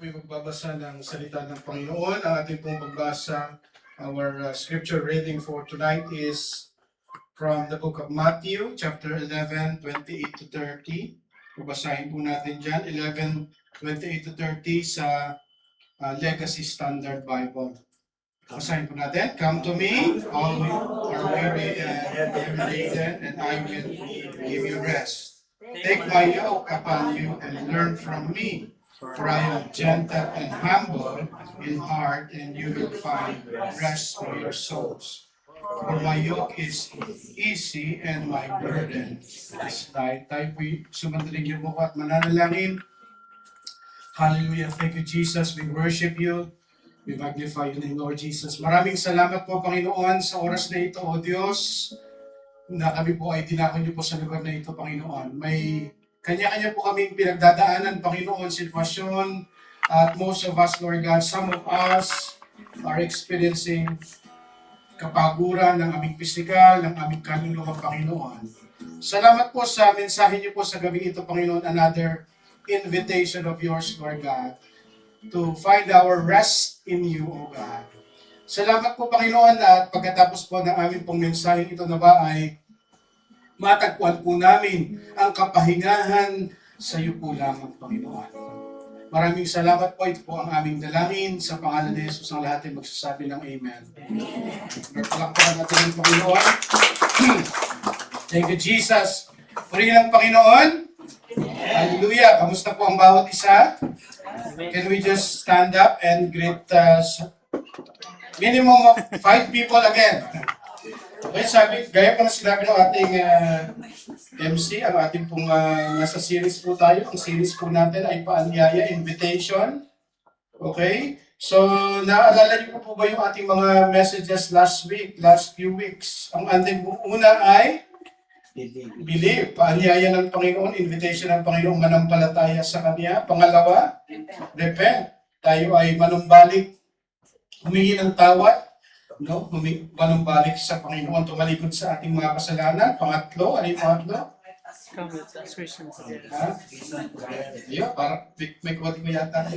po'y magbabasa ng salita ng Panginoon. Ang ating pong pagbasa, our scripture reading for tonight is from the book of Matthew, chapter 11, 28 to 30. Babasahin po natin dyan, 11, 28 to 30 sa Legacy Standard Bible. Basahin po natin. Come to me, all who are weary and heavy laden, and I will give you rest. Take my yoke upon you and learn from me, for I am gentle and humble in heart, and you will find rest for your souls. For my yoke is easy and my burden is light. Tayo po'y sumandaling yung buko at mananalangin. Hallelujah. Thank you, Jesus. We worship you. We magnify your name, Lord Jesus. Maraming salamat po, Panginoon, sa oras na ito, O Diyos, na kami po ay tinakon niyo po sa lugar na ito, Panginoon. May kanya-kanya po kaming pinagdadaanan, Panginoon, sitwasyon. At most of us, Lord God, some of us are experiencing kapaguran ng aming pisikal, ng aming kaluluwa, Panginoon. Salamat po sa mensahe niyo po sa gabi ito, Panginoon. Another invitation of yours, Lord God, to find our rest in you, O God. Salamat po, Panginoon, at pagkatapos po ng aming pong mensaheng ito na ba ay matagpuan po namin ang kapahingahan sa iyo po lamang, Panginoon. Maraming salamat po. Ito po ang aming dalangin. Sa pangalan ni Jesus ang lahat ay magsasabi ng Amen. Palakpakan natin ang Panginoon. Thank you, Jesus. Purihin ang Panginoon. Hallelujah. Kamusta po ang bawat isa? Can we just stand up and greet minimum of 5 people again? Okay, gaya po na sinabi ng ating MC, ang ating pong nasa series po tayo. Ang series po natin ay Paanyaya, Invitation. Okay? So, naalala niyo po ba yung ating mga messages last few weeks? Ang ating una ay Believe. Paanyaya ng Panginoon, invitation ng Panginoon, manampalataya sa Kanya. Pangalawa, Repent. Tayo ay manumbalik, humingi ng tawad, no? Manumbalik sa Panginoon, tumalikod sa ating mga kasalanan. Pangatlo, ano yung pangatlo? Come with us, Christians. Ha? Ayun, parang may quote ko yata.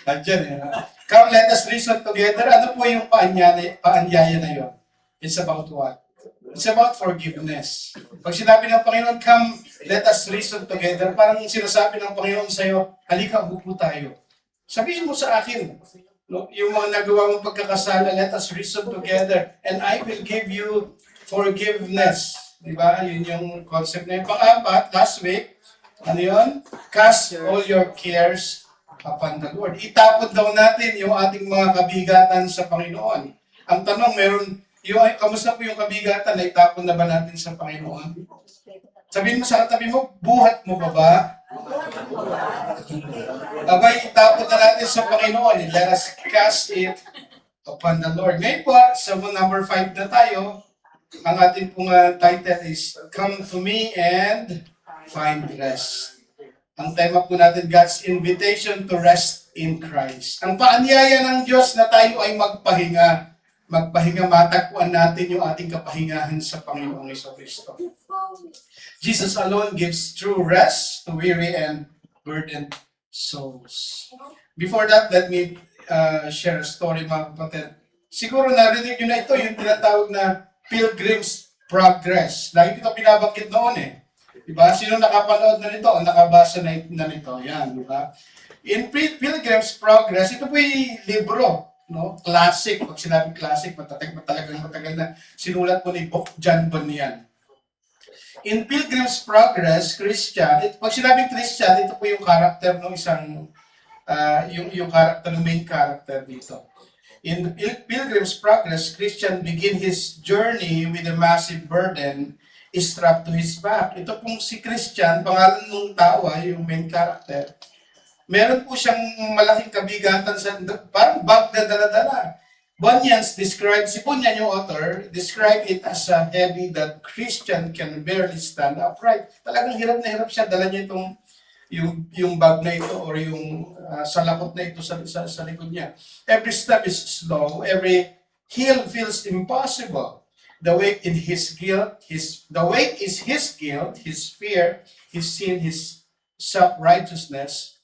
Andiyan eh. Come, let us reason together. Ano po yung paanyaya na yun? It's about what? It's about forgiveness. Pag sinabi ng Panginoon, come, let us reason together, parang sinasabi ng Panginoon sa'yo, halika, upo tayo. Sabihin mo sa akin, no, yung mga nagawa mong pagkakasala, let us reason together, and I will give you forgiveness. Diba? Yun yung concept na yun. Pang-apat, last week, ano yun? Cast all your cares upon the Lord. Itapon daw natin yung ating mga kabigatan sa Panginoon. Ang tanong, kamusta po yung kabigatan na itapon na ba natin sa Panginoon? Sabihin mo sa katabi mo, buhat mo ba? Abay, itapon na natin sa Panginoon. Let us cast it upon the Lord. Ngayon po, sa number 5 na tayo, ang ating pong title is, Come to me and find rest. Ang tema po natin, God's invitation to rest in Christ. Ang paanyaya ng Diyos na tayo ay magpahinga, matagpuan natin yung ating kapahingahan sa Panginoong Jesucristo. Jesus alone gives true rest to weary and burdened souls. Before that, let me share a story, mga kapatid. Siguro narinig nyo na ito, yung tinatawag na Pilgrim's Progress. Lagi ito pinabanggit noon eh. Diba? Sino nakapanood na nito o nakabasa na nito? Yan, diba? In Pilgrim's Progress, ito po yung libro. No? Classic. Pag sinabing classic, matagal na sinulat po ni John Bunyan. In Pilgrim's Progress, Christian, pag sinabing Christian, ito po yung character ng isang, yung character, ng main character dito. In Pilgrim's Progress, Christian begin his journey with a massive burden strapped to his back. Ito pong si Christian, pangalan ng tao, yung main character, meron po siyang malaking kabigatan sa parang bag na dala-dala. Bunyan si Bunyan yung author, describe it as a heavy that Christian can barely stand upright. Talagang hirap na hirap siya, dala niya itong yung bag na ito or yung salakot na ito sa likod niya. Every step is slow, every heel feels impossible. The weight is his guilt, his fear, his sin, his self-righteousness.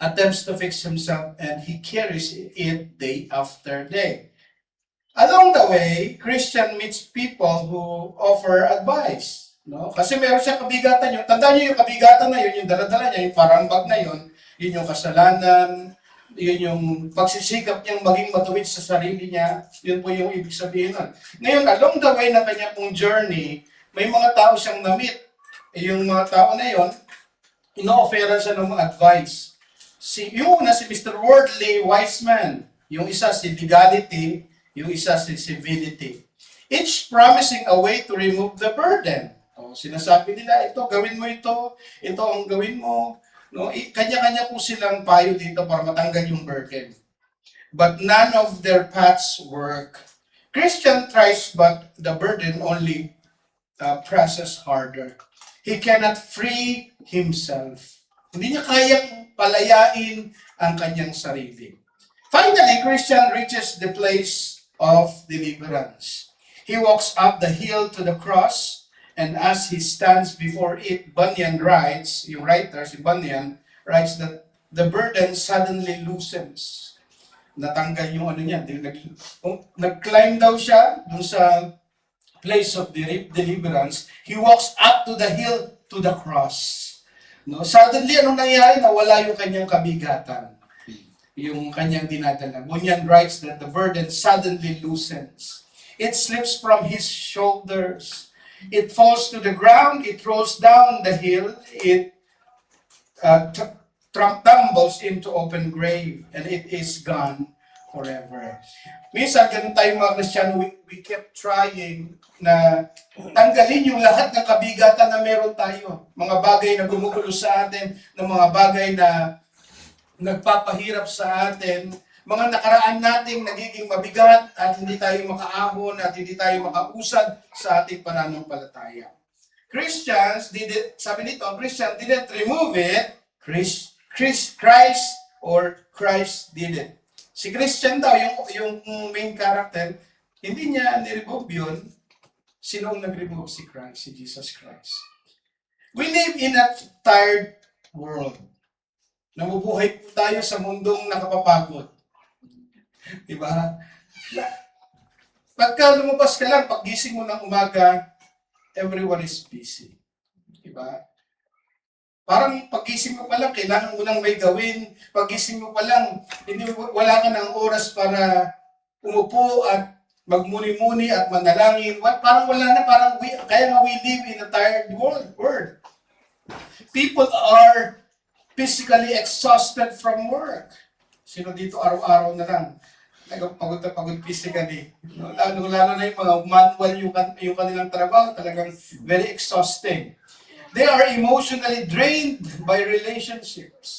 attempts to fix himself, and he carries it day after day. Along the way, Christian meets people who offer advice. No? Kasi meron siyang kabigatan yun. Tandaan niyo yung kabigatan na yun, yung dala-dala niya, yung parang bag na yun yung kasalanan, yun yung pagsisikap niyang maging matuwid sa sarili niya, yun po yung ibig sabihin nun. Ngayon, along the way na kanya pong journey, may mga tao siyang na-meet. Yung mga tao na yun, ino-offeran siya ng mga advice. Yung una si Mr. Worldly Wise Man, yung isa si Legality, yung isa si Civility. Each promising a way to remove the burden. O, sinasabi nila, ito, gawin mo ito ang gawin mo. No? Kanya-kanya po silang payo dito para matanggal yung burden. But none of their paths work. Christian tries, but the burden only presses harder. He cannot free himself. Hindi niya kayang palayain ang kanyang sarili. Finally, Christian reaches the place of deliverance. He walks up the hill to the cross, and as he stands before it, Bunyan writes, yung writer, si Bunyan, writes that the burden suddenly loosens. Natanggal yung ano niya. Nag-climb daw siya dun sa place of deliverance. He walks up to the hill to the cross. No? Suddenly, anong nangyari? Nawala yung kanyang kabigatan. Yung kanyang dinadala. Bunyan writes that the burden suddenly loosens. It slips from his shoulders. It falls to the ground. It rolls down the hill. It tumbles into open grave. And it is gone forever. Minsan, ganun tayo mga Kristiyano, we kept trying na tanggalin yung lahat ng kabigatan na meron tayo. Mga bagay na gumugulo sa atin, ng mga bagay na nagpapahirap sa atin, mga nakaraan nating nagiging mabigat at hindi tayo makaahon at hindi tayo makausad sa ating pananampalataya. Christians sabi nito, Christian didn't remove it, Christ did it. Si Christian daw, yung main character, hindi niya niremove yun. Sino ang nag-remove? Si Christ, si Jesus Christ. We live in a tired world. Namubuhay po tayo sa mundong nakapapagod. Diba? Pagka lumabas ka lang, paggising mo ng umaga, everyone is busy. Diba? Parang paggising mo pa lang, kailangan mo nang may gawin. Paggising mo pa lang, wala ka ng oras para umupo at magmuni-muni at manalangin. Parang wala na, kaya nga we live in a tired world. People are physically exhausted from work. Sino dito araw-araw na lang pagod na pagod physically. Lalo na yung mga manual yung kanilang trabaho, talagang very exhausting. They are emotionally drained by relationships.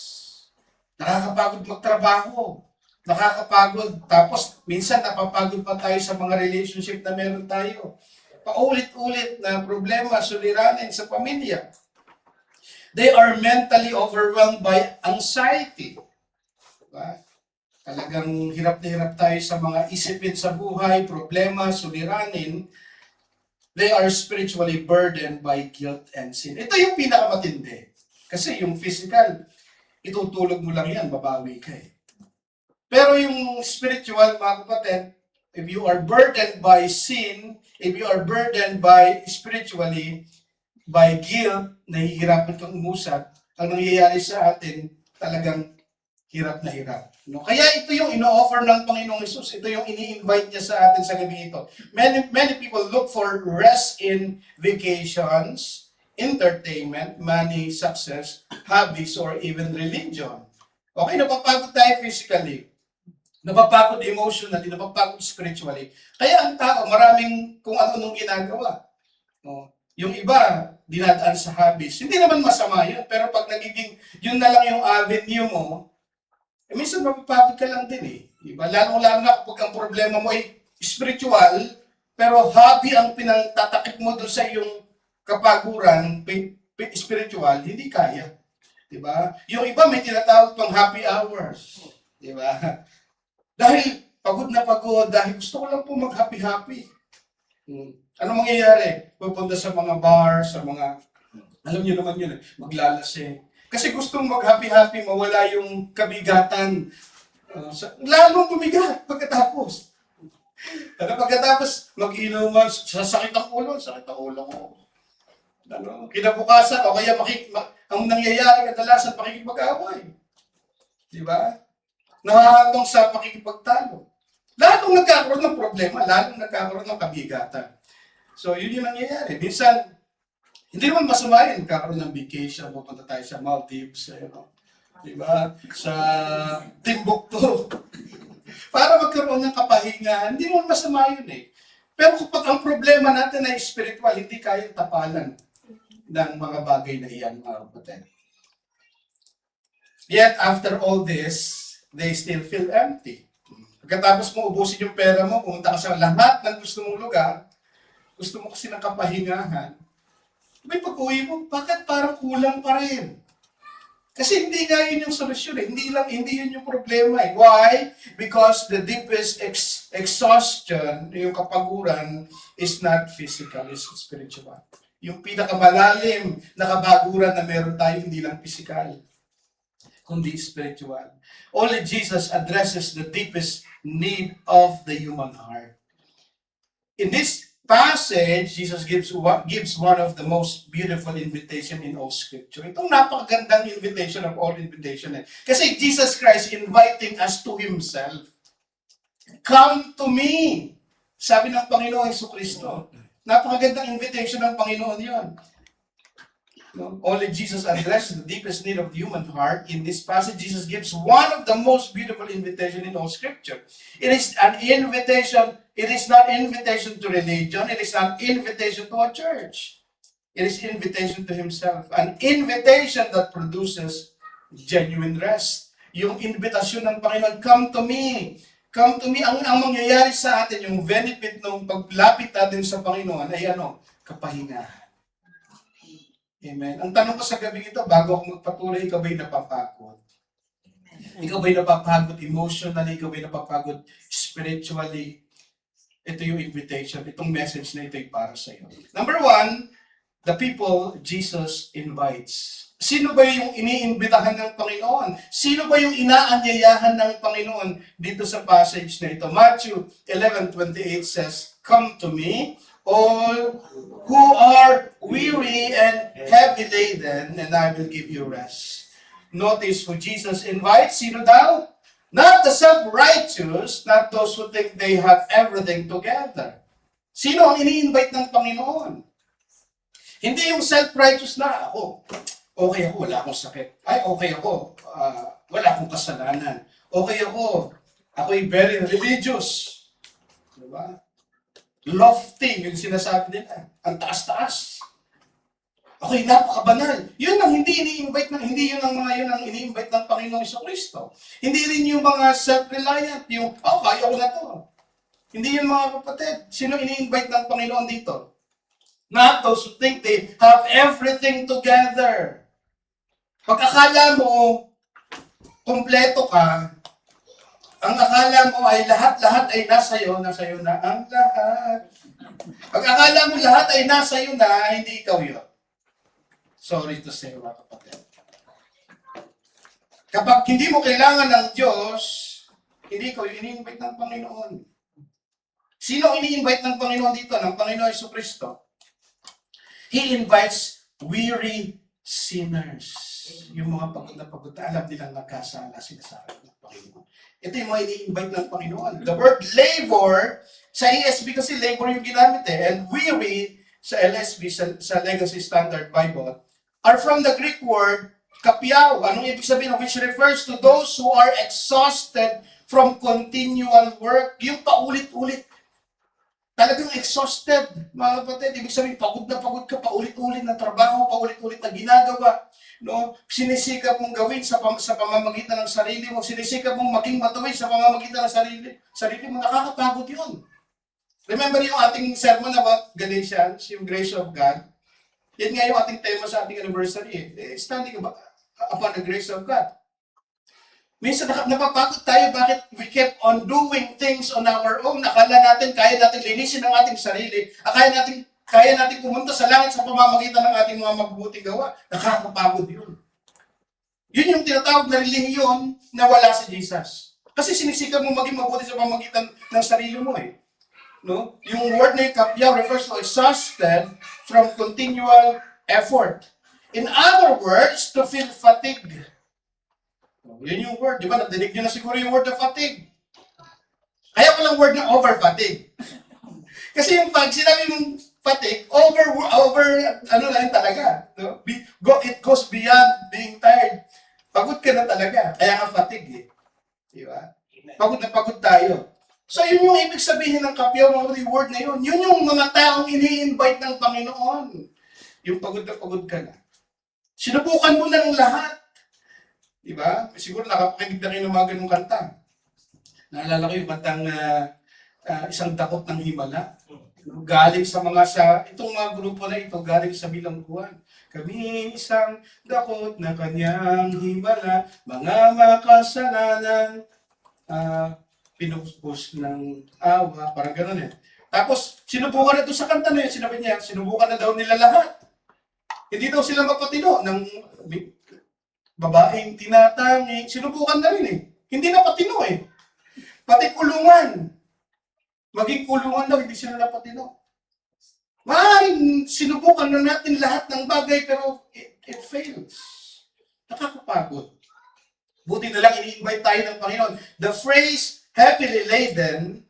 Nakakapagod magtrabaho. Nakakapagod. Tapos, minsan napapagod pa tayo sa mga relationship na meron tayo. Paulit-ulit na problema, suliranin sa pamilya. They are mentally overwhelmed by anxiety. Diba? Talagang hirap na hirap tayo sa mga isipin sa buhay, problema, suliranin. They are spiritually burdened by guilt and sin. Ito yung pinakamatindi. Kasi yung physical, itutulog mo lang yan, babawi ka eh. Pero yung spiritual, mga kapatid, if you are burdened by sin, if you are burdened by spiritually, by guilt, nahihirapan kang umusad, ang nangyayari sa atin, talagang hirap na hirap. No? Kaya ito yung ino-offer ng Panginoong Hesus. Ito yung ini-invite niya sa atin sa gabi ito. Many people look for rest in vacations, entertainment, money, success, hobbies, or even religion. Okay, napapagod tayo physically. Napapagod emotionally, napapagod spiritually. Kaya ang tao, maraming kung ano-anong ginagawa. No? Yung iba, dinadaan sa hobbies. Hindi naman masama yun, pero pag nagiging, yun na lang yung avenue mo, minsan mapapagod ka lang din eh. Diba? Lalo na kapag ang problema mo ay spiritual, pero hobby ang pinagtatakip mo doon sa iyong kapaguran, spiritual, hindi kaya. Diba? Yung iba may tinatawag pang happy hours. Diba? Dahil pagod na pagod, dahil gusto ko lang po mag-happy-happy. Ano mangyayari? Pupunta sa mga bar, sa mga, alam niyo naman yun, maglalasing. Kasi gustong mag-happy-happy, mawala yung kabigatan. Lalong bumigat pagkatapos. Pagkatapos mag-inuman, sakit ang ulo ko. Ano, kinabukasan, o kaya ang nangyayari kadalasan, pakikipag-away. Di ba? Nahahantong sa pakikipagtalo. Lalong nagkakaroon ng problema, lalong nagkakaroon ng kabigatan. So, yun yung nangyayari. Minsan, hindi naman masama yun, nagkakaroon ng vacation, pupunta tayo sa Maldives, di ba? Sa Timbuktu. Para magkaroon ng kapahingahan, hindi naman masama yun eh. Pero kapag ang problema natin ay spiritual, hindi kayang tapalan ng mga bagay na iyan, mga kapatid. Yet, after all this, they still feel empty. Pagkatapos mo ubusin yung pera mo, pumunta ka sa lahat ng gusto mong lugar, gusto mo kasi ng kapahingahan, may pag-uwi mo, bakit parang kulang pa rin? Kasi hindi nga yun yung solusyon eh. Hindi yun yung problema eh. Why? Because the deepest exhaustion, yung kapaguran, is not physical, is spiritual. Yung pinakamalalim na kabaguran na meron tayo, hindi lang physical, kundi spiritual. Only Jesus addresses the deepest need of the human heart. In this passage, Jesus gives one of the most beautiful invitation in all Scripture. Itong napakagandang invitation of all invitation. Kasi Jesus Christ inviting us to Himself. Come to me. Sabi ng Panginoon Jesucristo. Napakagandang invitation ng Panginoon yon. No? Only Jesus addresses the deepest need of the human heart. In this passage, Jesus gives one of the most beautiful invitation in all Scripture. It is an invitation. It is not invitation to religion. It is not invitation to a church. It is invitation to Himself. An invitation that produces genuine rest. Yung invitasyon ng Panginoon, come to me. Come to me. Ang mangyayari sa atin, yung benefit ng paglapit natin sa Panginoon ay kapahingahan. Amen. Ang tanong ko sa gabi ito, bago ako magpatuloy, ikaw ba'y napapagod? Ikaw ba'y napapagod emotionally? Ikaw ba'y napapagod spiritually? Ito yung invitation. Itong message na ito ay para sa iyo. Number one, the people Jesus invites. Sino ba yung iniimbitahan ng Panginoon? Sino ba yung inaanyayahan ng Panginoon dito sa passage na ito? Matthew 11:28 says, "Come to me, all who are weary and heavy laden, and I will give you rest." Notice who Jesus invites. Sino daw? Not the self-righteous, not those who think they have everything together. Sino ang ini-invite ng Panginoon? Hindi yung self-righteous na okay ako, wala akong sakit. Ay, okay ako, wala akong kasalanan. Okay ako, ako'y very religious. Diba? Lofty, yung sinasabi nila. Ang taas-taas. Ako'y napakabanal. Yun ang hindi yun ang ini-invite ng Panginoong Jesucristo. Hindi rin yung mga self-reliant, yung, kaya ko na to. Hindi yun mga kapatid. Sino ini-invite ng Panginoon dito? Not those who think they have everything together. Pag akala mo, kompleto ka, ang akala mo ay lahat-lahat ay nasa iyo na ang lahat. Pag akala mo lahat ay nasa iyo na, hindi ikaw yun. Sorry to say, mga kapatid. Kapag hindi mo kailangan ng Diyos, hindi ikaw yung ini-invite ng Panginoon. Sino ini-invite ng Panginoon dito? Ng Panginoon Jesucristo. He invites weary sinners. Yung mga pagod na pagod, alam nilang nagkasala sila sa akin ng Panginoon. Ito yung mga ini-invite ng Panginoon. The word labor, sa ESV kasi labor yung ginamit and weary, sa LSB, sa Legacy Standard Bible, are from the Greek word kapiao. Anong ibig sabihin? Which refers to those who are exhausted from continual work. Yung paulit-ulit. Talagang exhausted, mga kapatid. Ibig sabihin, pagod na pagod ka, paulit-ulit na trabaho, paulit-ulit na ginagawa. No? Sinisikap mong gawin sa pamamagitan ng sarili mo. Sinisikap mong maging matuwid sa pamamagitan ng sarili mo. Nakakapagod yun. Remember yung ating sermon about Galatians, yung grace of God? Yan nga yung ating tema sa ating anniversary. Standing upon the grace of God. Minsan napapagod tayo, bakit we kept on doing things on our own? Akala natin, kaya natin linisin ang ating sarili. Kaya natin pumunta sa langit sa pamamagitan ng ating mga mabubuting gawa. Nakakapagod yun. Yun yung tinatawag na relihiyon na wala si Jesus. Kasi sinisikap mo maging mabuti sa pamagitan ng sarili mo eh. No? Yung word na yung kapya refers to exhausted from continual effort. In other words, to feel fatigue. Yun yung word. Di ba? Nadinig nyo na siguro yung word na fatigue. Kaya palang word na over fatigue. Kasi yung pag sinabi mong fatigue, ano lang yun talaga. No? It goes beyond being tired. Pagod ka na talaga. Kaya nga fatigue eh. Di ba? Pagod na pagod tayo. So yun yung ibig sabihin ng kapyaw, mga word na yun. Yun yung mga taong ini-invite ng Panginoon. Yung pagod ka na. Sinubukan mo na ng lahat. Di ba? Siguro nakapakinig na kayo ng mga ganung kanta. Naalala ko yung kantang isang dakot ng himala. Galing itong mga grupo na ito, galing sa bilangguan. Kami isang dakot na kanyang himala, mga makasalanan, pinupos ng awa, parang gano'n eh. Tapos, sinubukan na ito sa kanta na yun, sinabi niya, sinubukan na daw nila lahat. Hindi daw sila mapatino ng babaeng tinatangi. Sinubukan na rin eh. Hindi na patino eh. Pati kulungan. Maging kulungan daw, hindi sila napatino. Maaaring sinubukan na natin lahat ng bagay pero it fails. Nakakapagod. Buti na lang ini-invite tayo ng Panginoon. The phrase heavy laden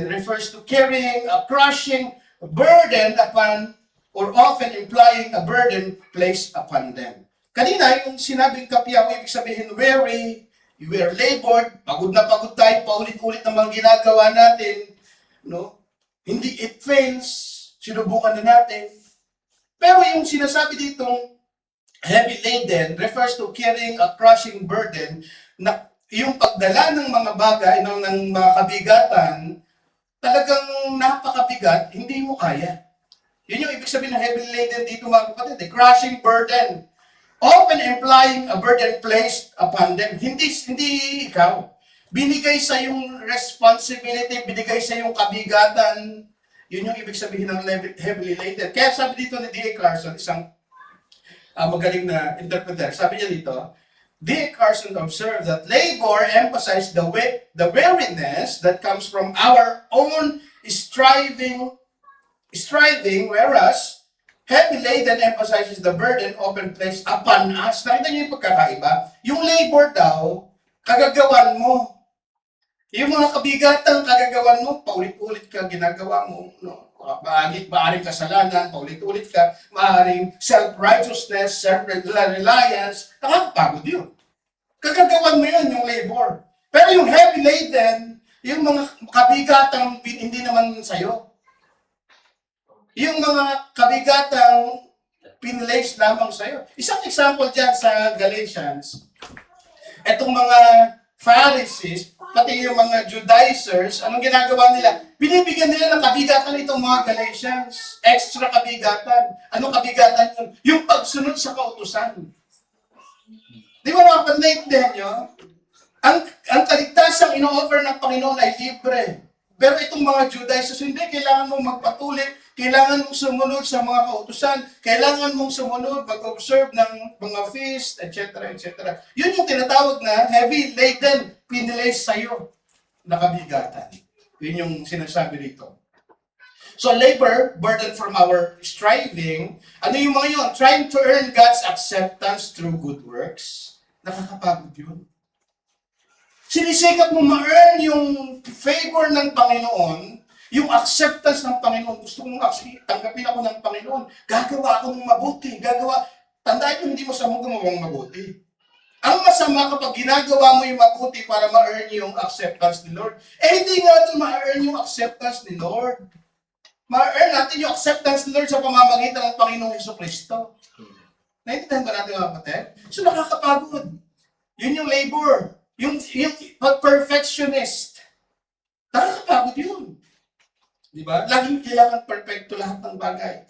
refers to carrying a crushing burden upon or often implying a burden placed upon them. Kanina, yung sinabing kapyaw, ibig sabihin weary, you were labored, pagod na pagod tayo, paulit-ulit na mga ginagawa natin, no? Hindi, it fails, sinubukan na natin. Pero yung sinasabi ditong heavy laden refers to carrying a crushing burden na yung pagdala ng mga bagay, ng mga kabigatan, talagang napakabigat, hindi mo kaya. Yun yung ibig sabihin ng heavy laden dito mga kapatid, a crushing burden. Often implying a burden placed upon them. Hindi ikaw. Binigay sa yung responsibility, binigay sa yung kabigatan. Yun yung ibig sabihin ng heavily laden. Kaya sabi dito ni D.A. Carson, isang magaling na interpreter, sabi niya dito, D.A. Carson observed that labor emphasized the weariness that comes from our own striving, whereas heavy laden emphasizes the burden often placed upon us. Nakita niyo yung pagkakaiba? Yung labor daw, kagagawan mo. Yung mga kabigatan, kagagawan mo, paulit-ulit ka, ginagawa mo. No? Maaring kasalanan, paulit-ulit ka, maaring self-righteousness, self-reliance, nakakapagod yun. Kagagawan mo yun, yung labor. Pero yung heavy laden, yung mga kabigatang hindi naman sa'yo. Yung mga kabigatang pinlace lamang sa'yo. Isang example dyan sa Galatians, etong mga Pharisees, pati yung mga Judaizers, anong ginagawa nila? Binibigyan nila ng kabigatan itong mga Galatians. Extra kabigatan. Anong kabigatan yun? Yung pagsunod sa kautusan. Di ba mga panaintindihan nyo? Ang kaligtasang ino-offer ng Panginoon ay libre. Pero itong mga Judaizers, hindi, kailangan mong magpatuloy, kailangan mong sumunod sa mga kautusan, kailangan mong sumunod, mag-observe ng mga feast, etc., etc. Yun yung tinatawag na heavy laden, pinilace sa'yo na kabigatan. Yun yung sinasabi rito. So labor, burden from our striving, ano yung mga yun? Trying to earn God's acceptance through good works. Nakakapagod yun. Sinisikap mo ma-earn yung favor ng Panginoon, yung acceptance ng Panginoon. Gusto kong tanggapin ako ng Panginoon. Gagawa ako ng mabuti. Tandaan mo, hindi mo sa mga gumawang mabuti. Ang masama kapag ginagawa mo yung mabuti para ma-earn yung acceptance ni Lord. Hindi nga ito ma-earn yung acceptance ni Lord. Ma-earn natin yung acceptance ni Lord sa pamamagitan ng Panginoong Jesucristo. Naintindihan ba natin mga kapatid? So nakakapagod. Yun yung labor. Yung perfectionist. Nakakapagod yun. Di ba? Laging kailangan perfecto lahat ng bagay.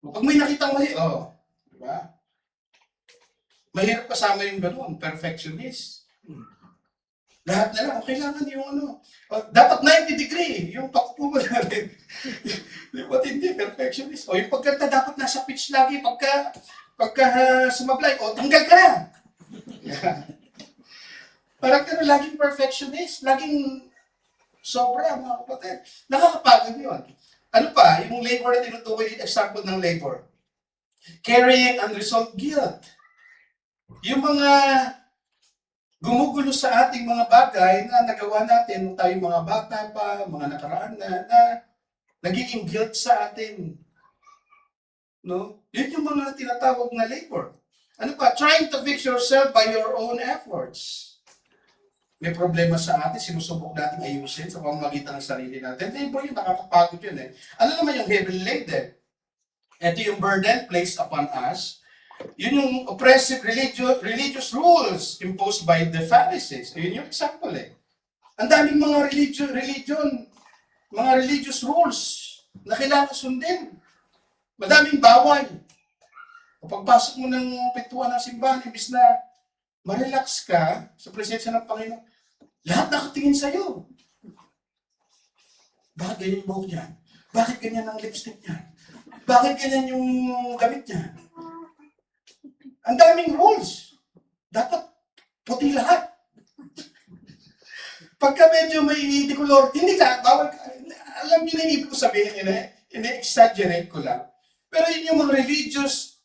Pag may nakitang mali, di ba? Mahirap kasama yung ganoon, perfectionist. Lahat na lang, kailangan yung dapat 90 degree, yung pakupo mo natin. Di ba, hindi, perfectionist. Yung pagkanta dapat nasa pitch lagi, pagka Pagka sumablay, tanggal ka na. Yeah. Parang pero laging perfectionist, laging sobra, mga kapatid. Nakakapagod yun. Ano pa, yung labor na tinutukoy dito, example ng labor. Carrying unresolved guilt. Yung mga gumugulo sa ating mga bagay na nagawa natin nung tayo mga bata pa, mga nakaraan na nagiging guilt sa atin. No? Yun yung mga tinatawag na labor. Ano pa? Trying to fix yourself by your own efforts. May problema sa atin, sinusubok natin ayusin sa pamamagitan ng sarili natin. Labor yun, nakakapagod yun eh. Ano naman yung heavily laden? Ito yung burden placed upon us. Yun yung oppressive religious rules imposed by the Pharisees. Yun yung example eh. Ang daming mga mga religious rules na kailangan sundin. Madaming bawal. Pagpasok mo ng pintuan ng simbahan, imbis na ma-relax ka sa presensya ng Panginoon, lahat nakatingin sa'yo. Bakit ganyan yung buhok niya? Bakit ganyan ang lipstick niya? Bakit ganyan yung damit niya? Ang daming rules. Dapat puti lahat. Pagka medyo may decolor, hindi ka, bawal ka. Alam niyo na yung ibig ko sabihin, ini-exaggerate ko lang. Pero yun yung mga religious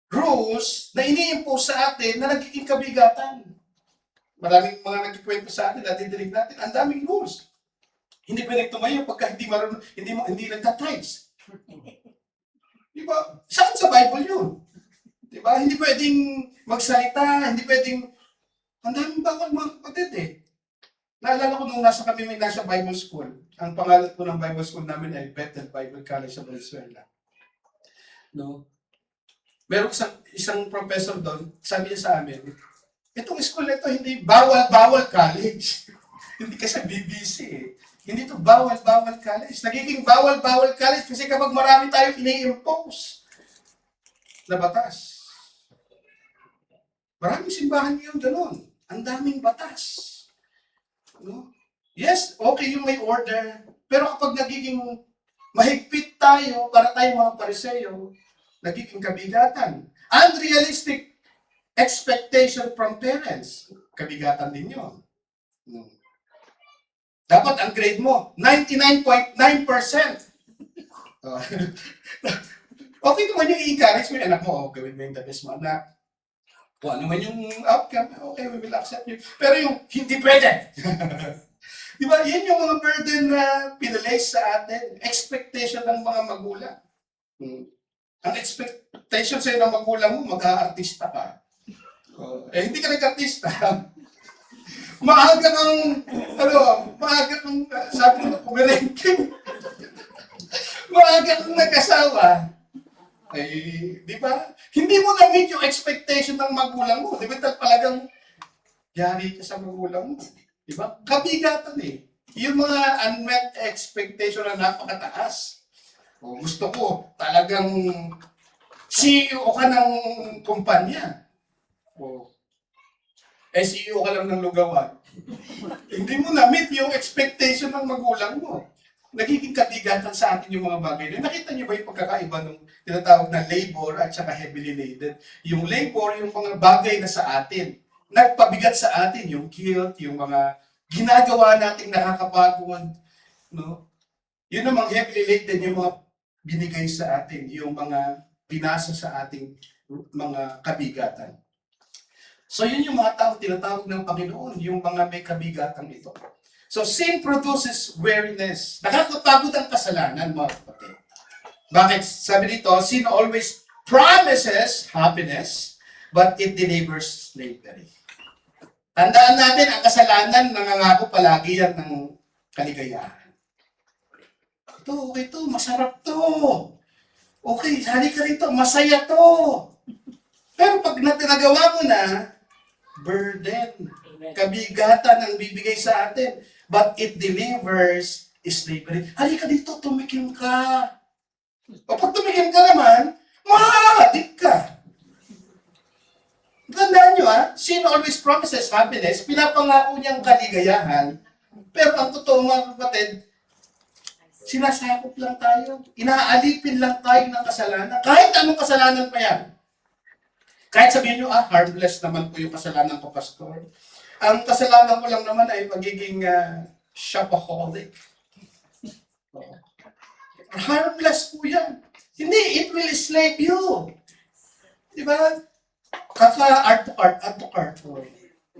rules na ini-impose sa atin na nagiging kabigatan. Maraming mga nagkikwento sa atin, nadidinig natin, ang daming rules. Hindi pwedeng tumayo pagka hindi marunong, hindi nagtatides. Di ba? Saan sa Bible yun? Di ba? Hindi pwedeng magsalita, hindi pwedeng, ang daming bawal mga kapatid eh. Naalala ko nung may nasa Bible School. Ang pangalan ko ng Bible School namin ay Bethel Bible College sa Venezuela. No? Meron isang professor doon, sabi niya sa amin, itong school na ito, hindi bawal college. Hindi ka sa BBC eh. Hindi ito bawal college. Nagiging bawal college kasi kapag marami tayong ini-impose na batas. Maraming simbahan ngayon gano'n. Ang daming batas. No? Yes, okay yung may order. Pero kapag nagiging mahigpit tayo para tayo mga Pariseo, nagiging kabigatan. Unrealistic expectation from parents. Kabigatan din yun. No. Dapat ang grade mo, 99.9%. Okay naman yung i-encourage mo yung anak mo, gawin mo yung the best mo, anak. Kung ano man yung outcome, okay, we will accept you. Pero yung hindi pwede. Di ba? Yan yung mga burden na pinalace sa atin. Expectation ng mga magulang. Ang expectation sa'yo ng magulang mo, mag-aartista ka. Hindi ka nag-artista. Maaga kang, sabi ko, pumirengke. Maaga kang nag-asawa. Di ba? Hindi mo na-meet yung expectation ng magulang mo. Di ba talagang yari ka sa magulang mo? Di ba? Kabigatan eh. Yung mga unmet expectation na napakataas. Gusto ko talagang CEO ka ng kumpanya. CEO ka lang ng lugawan. Hindi mo na-meet yung expectation ng magulang mo. Nagiging kabigatan sa atin yung mga bagay. Nakita niyo ba yung pagkakaiba ng tinatawag na labor at saka heavily laden? Yung labor, yung mga bagay na sa atin. Nagpabigat sa atin yung guilt, yung mga ginagawa nating nakakapagod. No? Yun namang heavily laden, yung mga binigay sa atin, yung mga pinasa sa ating mga kabigatan. So yun yung mga tao tinatawag ng Panginoon, yung mga may kabigatan ito. So sin produces weariness. Nakakapagod ang kasalanan, mga kapatid. Bakit? Sabi dito, sin always promises happiness, but it delivers slavery. Tandaan natin, ang kasalanan, nangangako palagi yan ng kaligayahan. Ito, masarap to. Okay, halika rito, masaya to. Pero pag nagawa mo na, burden, kabigatan ang bibigay sa atin. But it delivers slavery. Halika dito, tumikim ka. O pag tumikim ka naman, ma-addict ka. Tandaan nyo sin always promises happiness, pinapangako niyang kaligayahan, pero ang totoo mga kapatid, sinasakop lang tayo, inaalipin lang tayo ng kasalanan, kahit anong kasalanan pa yan. Kahit sabihin nyo, harmless naman po yung kasalanan ko, Pastor. Ang kasalanan ko lang naman ay magiging shopaholic. Harmless po yan. Hindi, it will enslave you. Di ba? Art to cart, add to cart. Oh.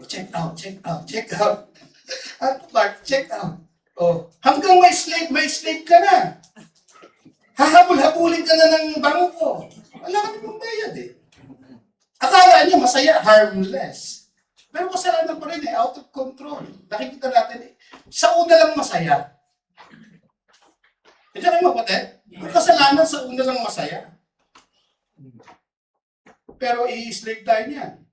Check out, check out, check out. Add to cart, check out. Oh. Hanggang may slave ka na. Hahabol-habulin ka na ng bangko. Wala ka namang bayad eh. Akala niya masaya, harmless. Pero kasalanan pa rin out of control. Nakikita natin sa una lang masaya. Hindi kayo mapatid? Yung kasalanan sa una lang masaya. Pero i-slave tayo niyan.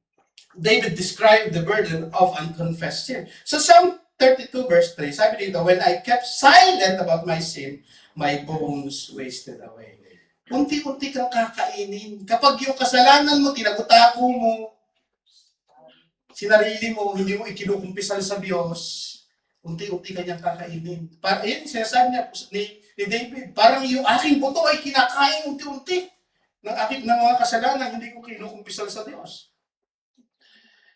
David described the burden of unconfessed sin. So Psalm 32 verse 3, sabi dito, when I kept silent about my sin, my bones wasted away. Unti-unti kang kakainin. Kapag yung kasalanan mo, tinagutako mo, sinarili mo, hindi mo ikinukumpisal sa Diyos, unti-unti kanyang kakainin. Ayan, sinasabi niya ni David, parang yung aking buto ay kinakain unti-unti ng mga kasalanan, hindi ko kinukumpisal sa Diyos.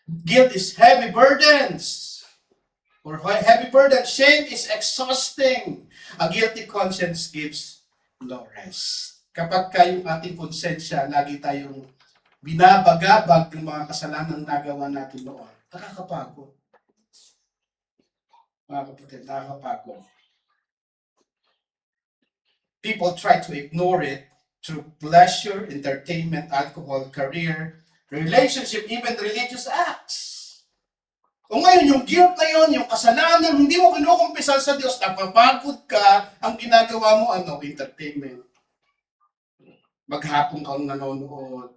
Guilt is heavy burdens. Or heavy burden. Shame is exhausting. A guilty conscience gives no rest. Kapag kayong ating konsensya, lagi tayong binabagabag ng mga kasalanan nagawa natin noon, nakakapagod. Mga kapatid, nakakapagod. People try to ignore it through pleasure, entertainment, alcohol, career, relationship, even religious acts. O ngayon, yung guilt na yun, yung kasalanan, hindi mo kinukumpisal sa Diyos, napapagod ka, ang ginagawa mo, entertainment. Maghapon kang nanonood,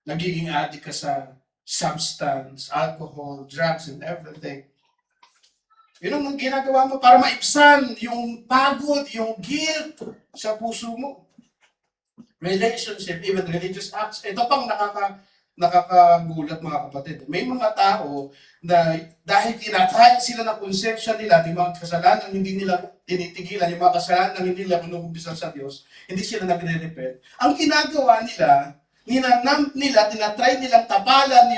nagiging addict ka sa substance, alcohol, drugs, and everything. Yun ang ginagawa mo para maibsan yung pagod, yung guilt sa puso mo. Relationship, even religious acts. Ito pang nakakagulat mga kapatid. May mga tao na dahil kinakain sila ng konsensya nila, yung mga kasalanan hindi nila tinitigilan, yung mga kasalanan hindi nila kinukumpisan sa Diyos, hindi sila nagre-repent. Ang ginagawa nila, tinatry nilang tapalan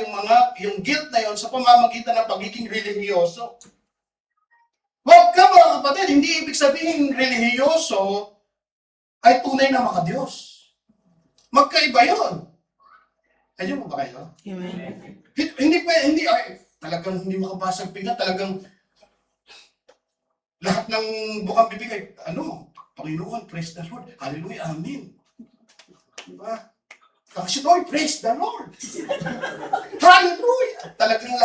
yung guilt na yon sa pamamagitan ng pagiging relihiyoso. Huwag ka mga kapatid, hindi ibig sabihin relihiyoso ay tunay na makadiyos. Magkaiba yun. Ayun mo ba kayo? Amen. Hindi, talagang hindi makabasag pinga, talagang lahat ng bukang bibig ay, Panginoon, praise the Lord, hallelujah, amen. Diba? Kasi praise the Lord. Hallelujah. Talagang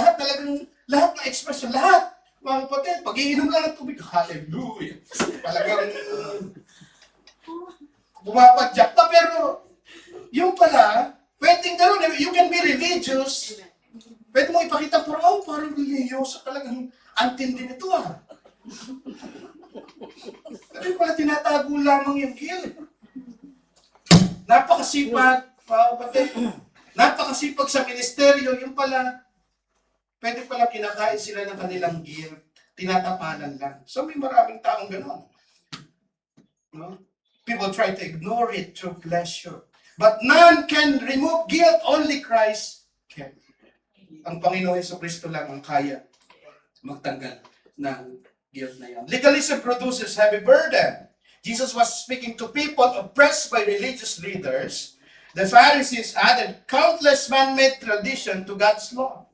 lahat ng expression, lahat. Mga kapatid, pag-iinom lang ng tubig, hallelujah. Talagang bumapadyak pa, pero yung pala, pwedeng gano'n, you can be religious. Pwede mo ipakita, parang religious, talagang antindi nito Pero pala tinatago lamang yung guilt. Napakasipag, napakasipag sa ministeryo, yung pala, pwede pala kinakain sila ng kanilang guilt, tinatapanan lang. So may maraming taong gano'n. No? People try to ignore it through pleasure. But none can remove guilt, only Christ can. Ang Panginoon Jesucristo lang ang kaya magtanggal ng guilt na yan. Legalism produces heavy burden. Jesus was speaking to people oppressed by religious leaders. The Pharisees added countless man-made tradition to God's law.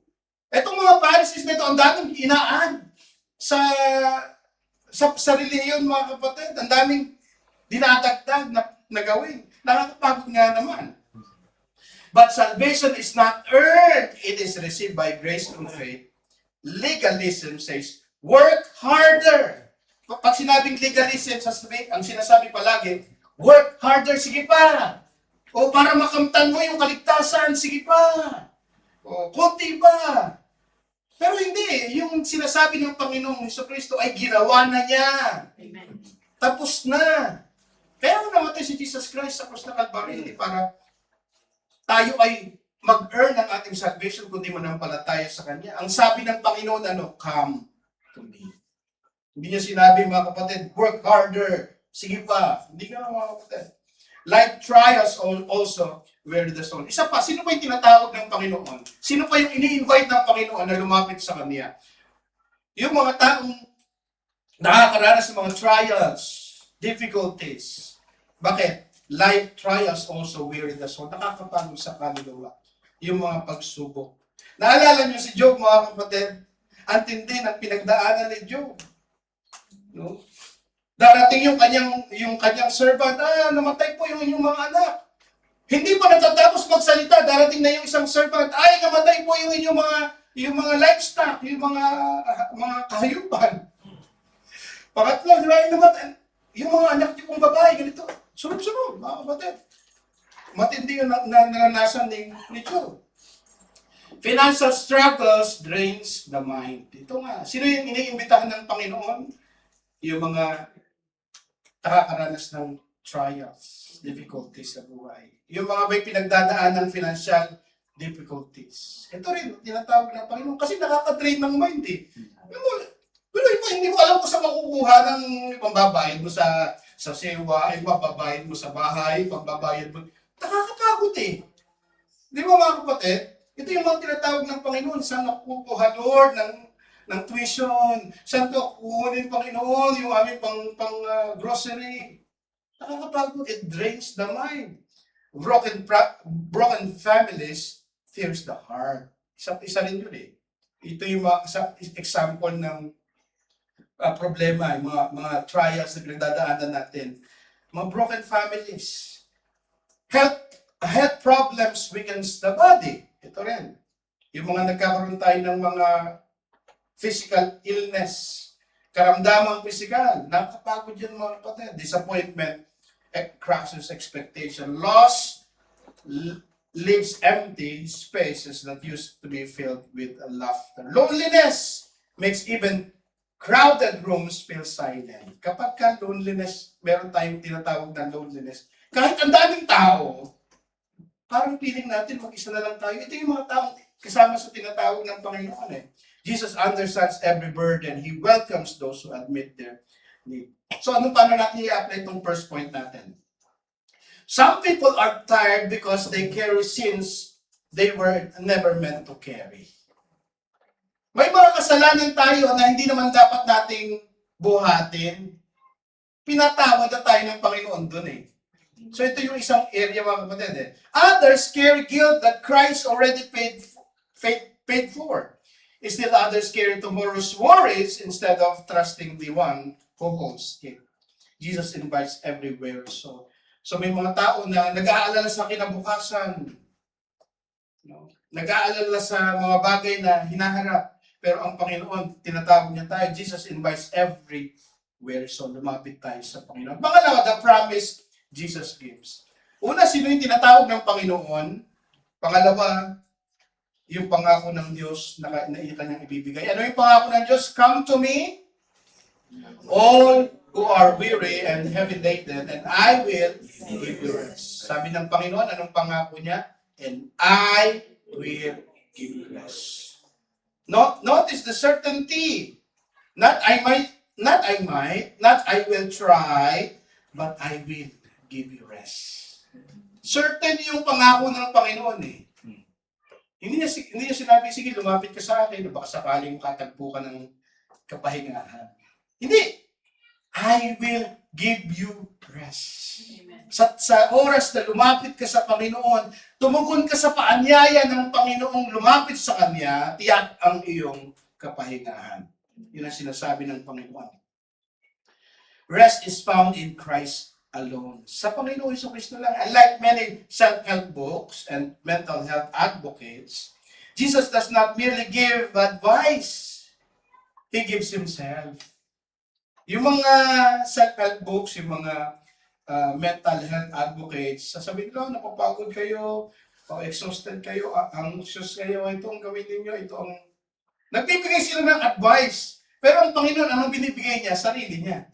Etong mga Pharisees na ito, ang daming inaan sa relihiyon mga kapatid. Ang daming dinadagdag na gawin. Nakakapagod nga naman. But salvation is not earned. It is received by grace through faith. Legalism says, work harder. Pag sinabing legalism, ang sinasabi palagi, work harder, sige pa. O para makamtan mo yung kaligtasan, sige pa. O konti pa. Pero hindi, yung sinasabi ng Panginoong Jesucristo ay ginawa na niya. Amen. Tapos na. Kaya namatay si Jesus Christ sa cross na Calvary, hindi para tayo ay mag-earn ng ating salvation kundi manampalataya sa Kanya. Ang sabi ng Panginoon, come to me. Hindi niya sinabi, mga kapatid, work harder. Sige pa. Hindi nga mga kapatid. Like trials also were the stone. Isa pa, sino pa yung tinatawag ng Panginoon? Sino pa yung ini-invite ng Panginoon na lumapit sa Kanya? Yung mga taong nakakaranas ng mga trials, difficulties. Bakit? Life trials also wear the soul. Nakakapagod sa kaluluwa. Yung mga pagsubok. Naalala niyo si Job, mga kapatid? Ang tindi ng pinagdaanan ni Job. No? Darating yung kanyang servant, namatay po yung inyong mga anak. Hindi pa natatapos magsalita, darating na yung isang servant, namatay po yung inyong mga livestock, yung mga kahayupan. Pangatlo, namatay. Yung mga anak niyo pong babae, ganito. Sunod-sunod, mga kapatid. Matindi yung naranasan ni Job. Financial struggles drains the mind. Ito nga, sino yung iniimbitahan ng Panginoon? Yung mga nakakaranas ng trials, difficulties sa buhay. Yung mga may pinagdadaan ng financial difficulties. Ito rin, tinatawag ng Panginoon kasi nakaka-drain ng mind eh. Pero hindi mo alam kung saan makukuha ng pambabayad mo sa sewa, pambabayad mo sa bahay, pambabayad mo. Nakakapagod eh. Di ba mga kapatid? Ito yung mga tinatawag ng Panginoon. Saan nakukuha, Lord, ng tuition? Saan ko kukunin, Panginoon, yung aming grocery? Nakakapagod. It drains the mind. Broken families tears the heart. Isa rin yun eh. Ito yung example ng problema, yung mga trials na pinagdadaanan natin. Mga broken families. Health problems weakens the body. Ito rin. Yung mga nagkakaroon tayo ng mga physical illness, karamdamang physical, nakakapagod yan mga kapatid. Disappointment, crashes expectation, loss leaves empty spaces that used to be filled with laughter. Loneliness makes even crowded rooms feel silent. Kapag ka loneliness, meron tayong tinatawag na loneliness. Kahit ang daming tao, parang feeling natin mag-isa na lang tayo. Ito yung mga taong kasama sa tinatawag ng Panginoon eh. Jesus understands every burden. He welcomes those who admit their need. So paano natin i-apply itong first point natin? Some people are tired because they carry sins they were never meant to carry. May mga kasalanan tayo na hindi naman dapat nating buhatin. Pinatawad na tayo ng Panginoon dun eh. So ito yung isang area mga kapatid eh. Others carry guilt that Christ already paid for. Still others carry tomorrow's worries instead of trusting the one who holds it. Jesus invites everywhere. So may mga tao na nag-aalala sa kinabukasan. No? Nag-aalala sa mga bagay na hinaharap. Pero ang Panginoon, tinatawag niya tayo, Jesus invites everywhere. So lumapit tayo sa Panginoon. Pangalawa, the promise Jesus gives. Una, sino yung tinatawag ng Panginoon? Pangalawa, yung pangako ng Diyos na kanyang ibibigay. Ano yung pangako ng Diyos? Come to me, all who are weary and heavy laden, and I will give you rest. Sabi ng Panginoon, anong pangako niya? And I will give you rest. Notice the certainty. Not I will try, but I will give you rest. Certain yung pangako ng Panginoon eh. Hindi niya sinabi, sige, lumapit ka sa akin, baka sakaling makatagpo ka ng kapahingahan. Hindi. I will give you rest. Sa oras na lumapit ka sa Panginoon, tumugon ka sa paanyaya ng Panginoong lumapit sa Kanya, tiyak ang iyong kapahingahan. Yun ang sinasabi ng Panginoon. Rest is found in Christ alone. Sa Panginoon Jesucristo lang. Unlike many self-help books and mental health advocates, Jesus does not merely give advice. He gives Himself. Yung mga self-help books, yung mga mental health advocates, sasabihin lang, napapagod kayo, exhausted kayo, anxious kayo, ito ang gawin ninyo, ito ang... Nagbibigay sila ng advice. Pero ang Panginoon, anong binibigay niya? Sarili niya.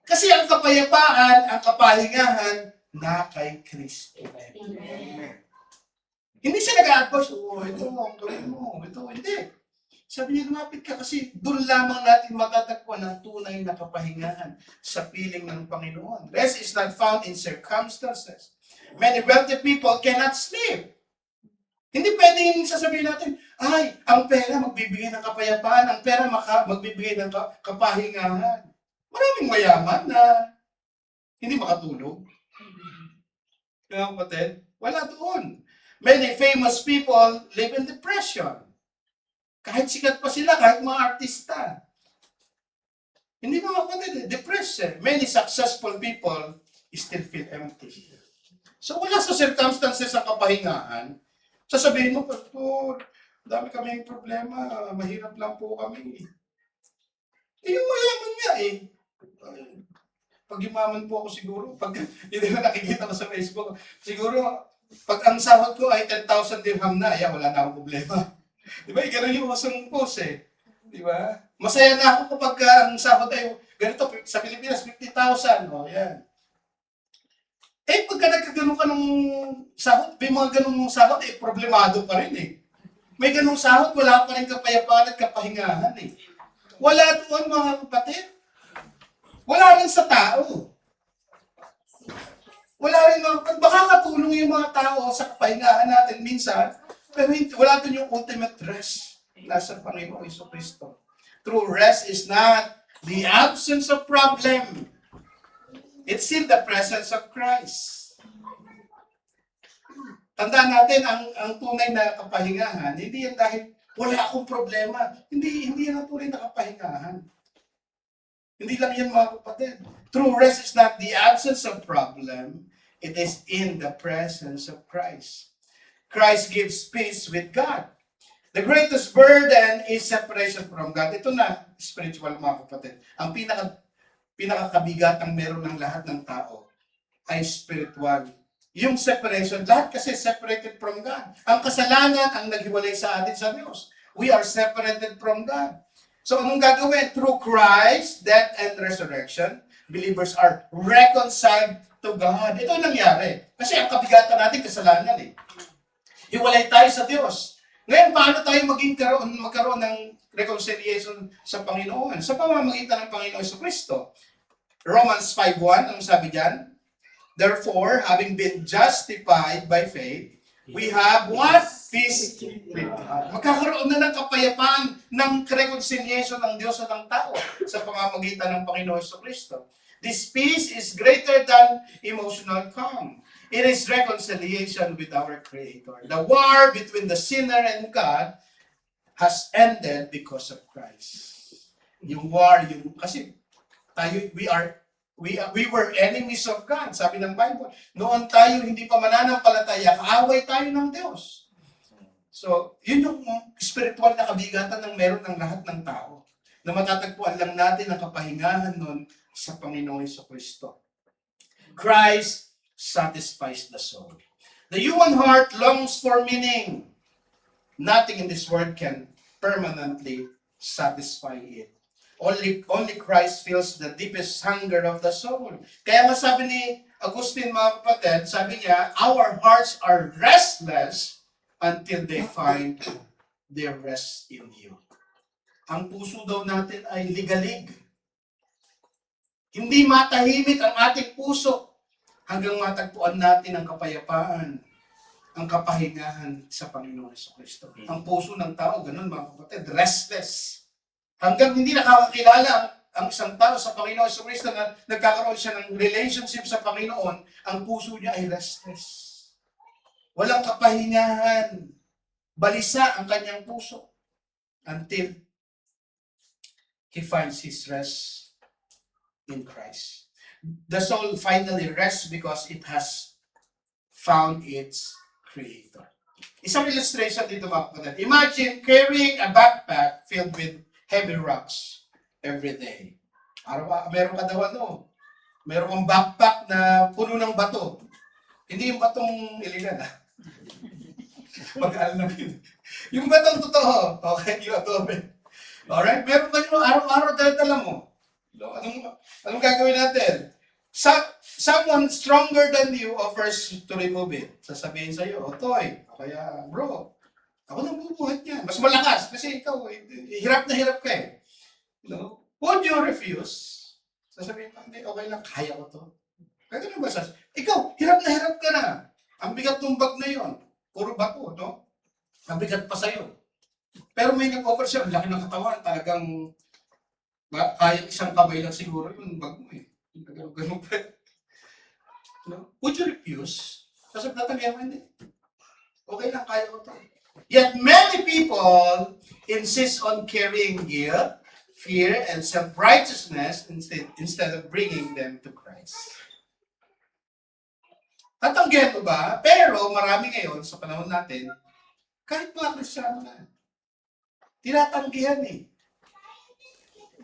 Kasi ang kapayapaan, ang kapahingahan, na kay Kristo. Amen. Hindi siya nag-advise, ito, gawin mo, ito, hindi. Sabi niya, lumapit ka kasi doon lamang natin matatagpuan ang tunay na kapahingahan sa piling ng Panginoon. Rest is not found in circumstances. Many wealthy people cannot sleep. Hindi pwedeng sasabihin natin, ay, ang pera magbibigay ng kapayapaan, ang pera magbibigay ng kapahingahan. Maraming mayaman na hindi makatulog. Kaya kapatid, wala doon. Many famous people live in depression. Kahit sikat pa sila, kahit mga artista. Hindi mga kapatid, depressed eh. Many successful people still feel empty. So wala sa circumstances ang kapahingahan. Sasabihin mo, Pastor, dami kaming problema, mahirap lang po kami. Eh, yung mayaman nga eh. Pag yumaman po ako siguro, pag hindi na nakikita ko sa Facebook, siguro, pag ang sahod ko ay 10,000 dirham na, wala na akong problema. Di ba? Ganun yung usang post eh. Di ba? Masaya na ako kapag ang sahod ay ganito, sa Pilipinas, 50,000. O, yan. Eh, pagka nagkaganon ka ng sahod, may mga ganung sahod, problemado pa rin eh. May ganung sahod, wala pa rin kapayapaan at kapahingahan eh. Wala doon mga kapatid. Wala rin sa tao. Wala rin mga kapatid. Baka katulong yung mga tao sa kapahingahan natin minsan, pero wala doon yung ultimate rest. Nasa Panginoong Jesucristo. True rest is not the absence of problem. It's in the presence of Christ. Tandaan natin, ang tunay na kapahingahan, hindi yan dahil wala akong problema. Hindi yan ang tunay na kapahingahan. Hindi lang yan mga kapatid. True rest is not the absence of problem. It is in the presence of Christ. Christ gives peace with God. The greatest burden is separation from God. Ito na, spiritual mga kapatid. Ang pinakakabigatang meron ng lahat ng tao ay spiritual. Yung separation, lahat kasi separated from God. Ang kasalanan ang naghiwalay sa atin sa Diyos. We are separated from God. So anong gagawin? Through Christ, death and resurrection, believers are reconciled to God. Ito ang nangyari. Kasi ang kabigatan natin kasalanan eh. Hiwalay tayo sa Diyos. Ngayon, paano tayo magkaroon ng reconciliation sa Panginoon? Sa pamamagitan ng Panginoon Jesucristo. Romans 5:1, anong sabi dyan? Therefore, having been justified by faith, we have what? Peace with God. Magkakaroon na ng kapayapaan ng reconciliation ng Diyos at ng tao sa pamamagitan ng Panginoon Jesucristo. This peace is greater than emotional calm. It is reconciliation with our Creator. The war between the sinner and God has ended because of Christ. Yung war, kasi tayo, we were enemies of God. Sabi ng Bible, noon tayo hindi pa mananampalataya, kaaway tayo ng Diyos. So, yun yung spiritual na kabigatan ng meron ng lahat ng tao. Na matatagpuan lang natin ang kapahingahan nun sa Panginoong Jesucristo. Christ satisfies the soul. The human heart longs for meaning. Nothing in this world can permanently satisfy it. Only Christ feels the deepest hunger of the soul. Kaya nga sabi ni Agustin, mga kapatid, sabi niya, our hearts are restless until they find their rest in you. Ang puso daw natin ay ligalig. Hindi matahimik ang ating puso hanggang matagpuan natin ang kapayapaan, ang kapahingahan sa Panginoon Jesucristo. Ang puso ng tao, ganun mga kapatid, restless. Hanggang hindi nakakakilala ang isang tao sa Panginoon Jesucristo na nagkakaroon siya ng relationship sa Panginoon, ang puso niya ay restless. Walang kapahingahan. Balisa ang kanyang puso until he finds his rest in Christ. The soul finally rests because it has found its Creator. Isang illustration dito mga kapatid. Imagine carrying a backpack filled with heavy rocks every day. Meron ka daw meron kang backpack na puno ng bato. Hindi yung batong iligan Mag-alam yun. Yung batong totoo. Okay, yung adobe. Alright? Meron ka yung araw-araw dala mo. Anong gagawin natin? Someone stronger than you offers to remove it. Sasabihin sa'yo, Toy, kaya bro, Ako nang bubuhat niya. Mas malakas kasi ikaw, hirap na hirap ka eh. No? Would you refuse? Sasabihin mo, hindi, okay lang, kaya ko to. Kaya ganun ba ikaw, hirap ka na. Ang bigat ng bag na yon. Puro bato, no? Ang bigat pa sa'yo. Pero may nag-offer siya, ang laki ng katawan, talagang kaya isang kamay lang siguro yung bag mo eh. Ganun pa. No? Would you refuse? Sasabihin natin, hindi. Okay lang, kaya ko to. Yet many people insist on carrying guilt, fear, and self-righteousness instead of bringing them to Christ. Tatanggihan mo ba? Pero marami ngayon sa panahon natin, kahit mga Kristiyano na, tinatanggihan eh.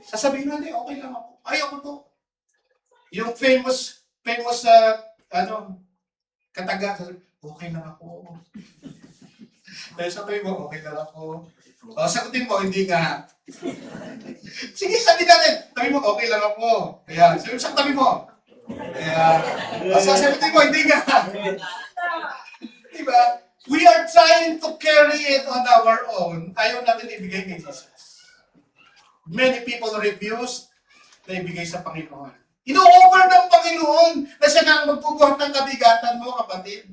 Sasabihin na okay lang ako. Ayaw ko to. Yung famous kataga, okay lang ako. Dahil sabihin mo, okay lang ako. O, sagutin mo, hindi nga. Sige, sabihin natin. Sabi mo, okay lang ako. Kaya, sabi mo. Kaya, sasagutin mo, hindi nga. Diba? We are trying to carry it on our own. Ayaw natin ibigay kay Jesus. Many people refuse na ibigay sa Panginoon. Ino-offer ng Panginoon na siya na ang magbubuhat ng kabigatan mo, kapatid.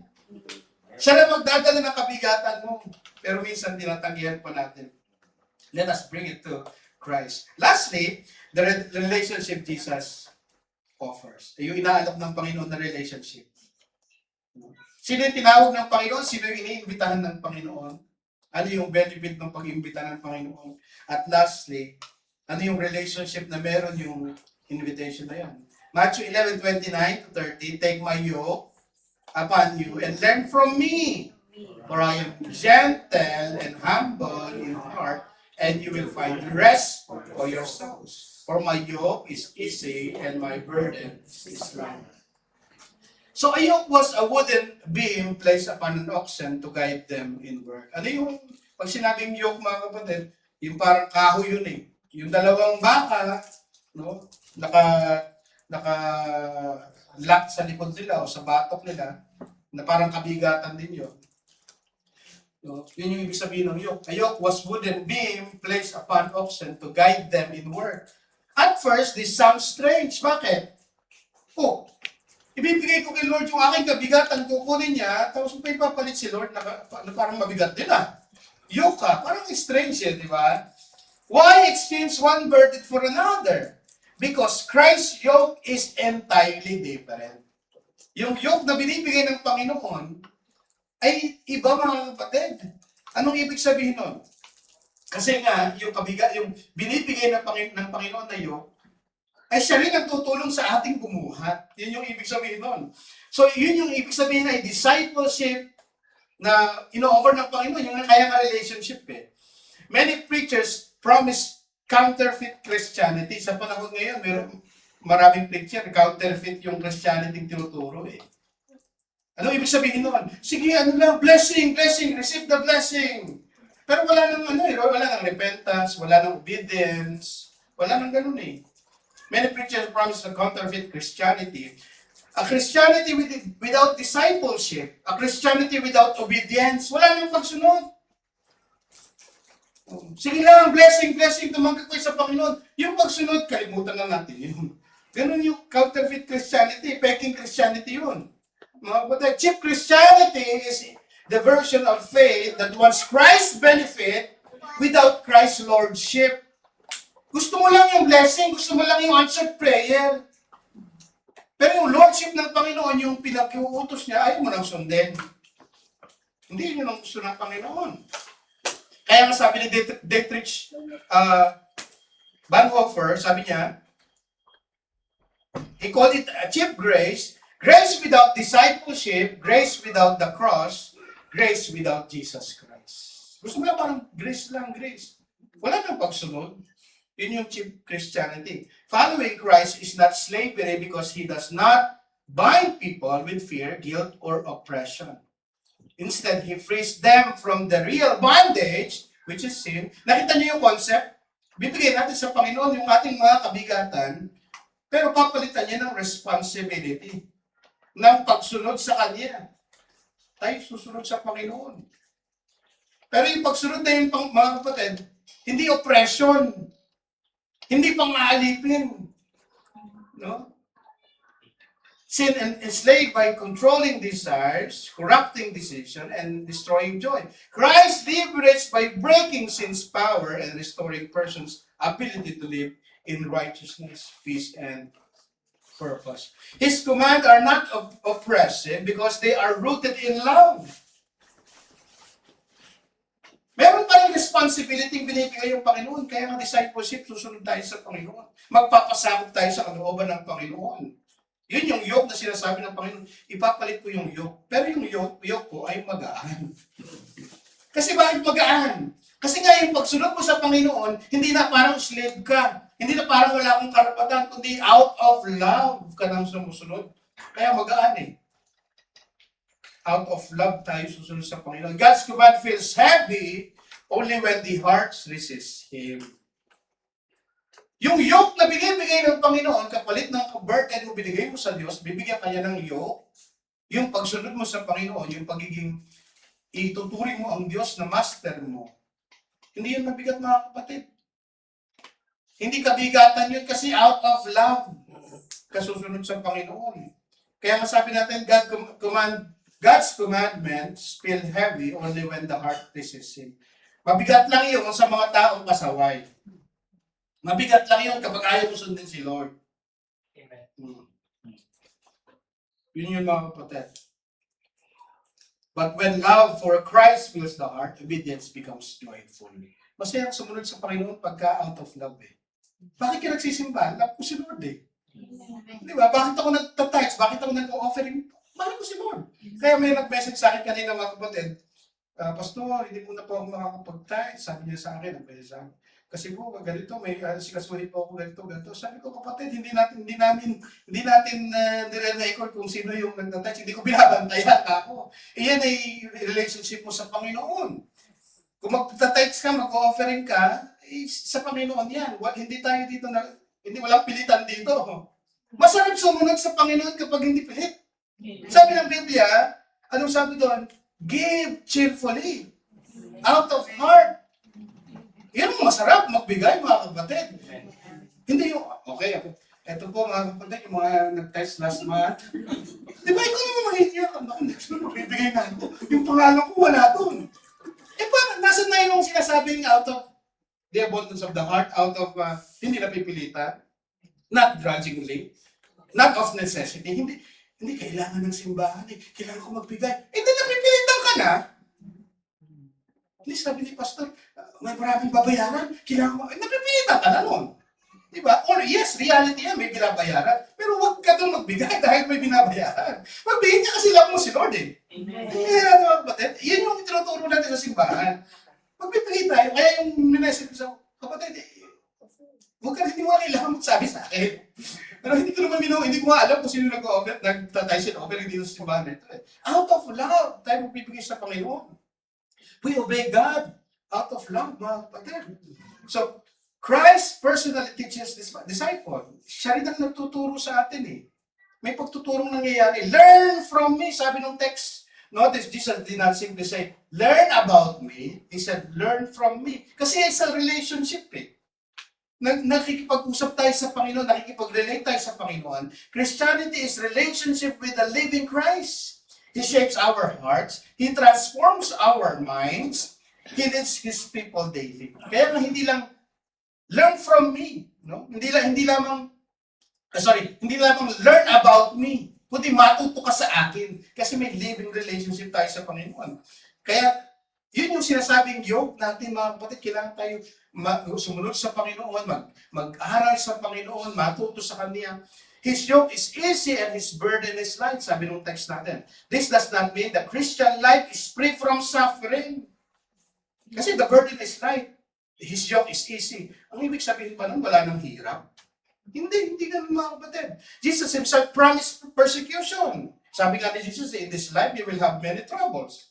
Siya na magdadala ng kabigatan mo. Pero minsan tinatanggihan pa natin. Let us bring it to Christ. Lastly, the relationship Jesus offers. Yung inaalok ng Panginoon na relationship. Sino yung tinawag ng Panginoon? Sino yung iniimbitahan ng Panginoon? Ano yung benefit ng pag-imbita ng Panginoon? At lastly, ano yung relationship na meron yung invitation na yan? Matthew 11:29-30, take my yoke upon you and learn from me. For I am gentle and humble in heart, and you will find rest for your souls. For my yoke is easy and my burden is light. So a yoke was a wooden beam placed upon an oxen to guide them in work. Ano yung, pag sinabing yoke mga kapatid, yung parang kahoy yun eh. Yung dalawang baka, no, naka-lock sa likod nila o sa batok nila, na parang kabigatan din yun. No? Yun yung ibig sabihin ng yoke. A yoke was wooden beam placed upon oxen to guide them in work. At first, this sounds strange. Bakit? Oh, ibibigay ko kay Lord yung aking kabigatan, kukunin niya, tapos may papalit si Lord na parang mabigat din ah. Yoke ka, parang strange eh, di ba? Why exchange one burden for another? Because Christ's yoke is entirely different. Yung yoke na binibigay ng Panginoon ay iba mga kapatid. Anong ibig sabihin nun? Kasi nga, yung binibigay ng Panginoon na yoke, ay siya rin ang tutulong sa ating bumuhat. Yun yung ibig sabihin nun. So, yun yung ibig sabihin na discipleship na ino-offer ng Panginoon, yung kaya nga relationship eh. Many preachers promise counterfeit Christianity. Sa panahon ngayon, maraming preacher, counterfeit yung Christianity tinuturo eh. Ano ibig sabihin nun? Sige, blessing, receive the blessing. Pero wala nang repentance, wala nang obedience, wala nang ganun eh. Many preachers promise a counterfeit Christianity. A Christianity without discipleship, a Christianity without obedience, wala nang pagsunod. Sige lang, blessing, tumanggap kayo sa Panginoon. Yung pagsunod, kalimutan na natin yun. Ganun yung counterfeit Christianity, peking Christianity yun. But cheap Christianity is the version of faith that wants Christ's benefit without Christ's lordship. Gusto mo lang yung blessing, gusto mo lang yung answered prayer. Pero yung lordship ng Panginoon, yung pinag-uutos niya, ayaw mo nang sundin. Hindi yun ang gusto ng Panginoon. Kaya nga sabi ni Dietrich Bonhoeffer, sabi niya, he called it a cheap grace, grace without discipleship, grace without the cross, grace without Jesus Christ. Gusto mo lang parang grace lang, grace. Wala nang pagsunod. Yun yung cheap Christianity. Following Christ is not slavery because He does not bind people with fear, guilt, or oppression. Instead, He frees them from the real bondage, which is sin. Nakita niyo yung concept? Bibigyan natin sa Panginoon yung ating mga kabigatan, pero papalitan niya ng responsibility, ng pagsunod sa Kanya. Tayo susunod sa Panginoon. Pero yung pagsunod na yun, mga kapatid, hindi oppression, hindi pang-aalipin. No? Sin and enslaved by controlling desires, corrupting decision, and destroying joy. Christ liberates by breaking sin's power and restoring person's ability to live in righteousness, peace, and purpose. His commands are not oppressive because they are rooted in love. Meron pa rin responsibility binibigay yung Panginoon. Kaya nga discipleship, susunod tayo sa Panginoon. Magpapasakop tayo sa kalooban ng Panginoon. Yun yung yoke na sinasabi ng Panginoon. Ipapalit ko yung yoke. Pero yung yoke ko ay magaan. Kasi bakit magaan? Kasi nga yung pagsunod mo sa Panginoon, hindi na parang slave ka. Hindi na parang wala akong karapatan, kundi out of love ka nang sumusunod. Kaya magaan eh. Out of love tayo susunod sa Panginoon. God's command feels heavy only when the heart resists Him. Yung yoke na binibigay ng Panginoon, kapalit ng burden mo binigay mo sa Diyos, bibigyan kanya ng yoke, yung pagsunod mo sa Panginoon, yung pagiging ituturing mo ang Diyos na master mo. Hindi yun mabigat, mga kapatid. Hindi kabigatan yun kasi out of love kasusunod sa Panginoon. Kaya masabi natin, God's commandments feel heavy only when the heart resists Him. Mabigat lang yun sa mga taong pasaway. Mabigat lang yun kapag ayaw mo sundin si Lord. Amen. Yun yung mga kapatid. But when love for Christ fills the heart, obedience becomes joyful. Masayang sumunod sa Panginoon pagka out of love eh. Bakit ka nagsisimba? Love ko si Lord eh. Di ba? Bakit ako nagtatites? Bakit ako nag-offering? Bakit ko si Lord? Kaya may nag-message sa akin kanina mga kapatid, Pastor, hindi mo na po ako makakapag-tithe. Sabi niya sa akin, nag-message sa akin. Kasi po, ganito, may sikasuhin po ako ganito. Sabi ko, kapatid, hindi natin nire-record kung sino yung nagtatites. Hindi ko binabantayan ako. Iyan ay relationship mo sa Panginoon. Kung magtatites ka, mag-offering ka, sa Panginoon yan. Hindi tayo dito walang pilitan dito. Masarap sumunod sa Panginoon kapag hindi pilit. Sabi ng Biblia, anong sabi doon? Give cheerfully. Out of heart. Yan ang masarap magbigay, mga kapatid. Hindi yung, okay, ito po mga kapatid, yung mga nag-test last month. Di ba, ikaw naman mahihiyak. Ako, next month, magbibigay na ako. Yung pangalan ko, wala doon. Nasaan na yung sinasabing out of the abundance of the heart, out of, hindi napipilitan, not grudgingly, not of necessity, hindi kailangan ng simbahan eh. Kailangan ko magbigay. Hindi napipilitan ka na. Hindi sabi ni Pastor, may maraming babayaran. Kailangan ko, napipilitan ka na nun. Diba? Or yes, reality yan, may binabayaran. Pero huwag ka doon magbigay dahil may binabayaran. Magbigay niya kasi lang mo si Lord eh. Amen. Yan yung tinuturo natin sa simbahan. Magbibigay tayo. Kaya yung minessage ko sa kapatid, huwag ka hindi mo kailangan magsabi sa akin. Pero hindi ko naman hindi ko alam kung sino nagtatize and offering dito sa simbahan nito eh. Out of love, tayo magbibigay sa Panginoon. We obey God out of love, mga kapatid. So, Christ personally teaches this disciple. Siya rin ang nagtuturo sa atin eh. May pagtuturong nangyayari. Learn from me, sabi ng text. Notice, Jesus did not simply say, learn about me. He said, learn from me. Kasi it's a relationship eh. Nakikipag-usap tayo sa Panginoon, nakikipag-relate tayo sa Panginoon. Christianity is relationship with the living Christ. He shapes our hearts. He transforms our minds. He leads His people daily. Kaya hindi lang learn from me, no? Hindi lamang learn about me, kundi matuto ka sa akin kasi may living relationship tayo sa Panginoon. Kaya yun yung sinasabing yoke natin, mga kapatid, kailangan tayo sumunod sa Panginoon, mag-aral sa Panginoon, matuto sa Kanya. His yoke is easy and His burden is light, sabi ng text natin. This does not mean the Christian life is free from suffering. Kasi the burden is light. His yoke is easy. Ang ibig sabihin pa nun, wala nang hirap. Hindi ganun, mga kapatid. Jesus Himself promised persecution. Sabi nga ni Jesus, in this life you will have many troubles.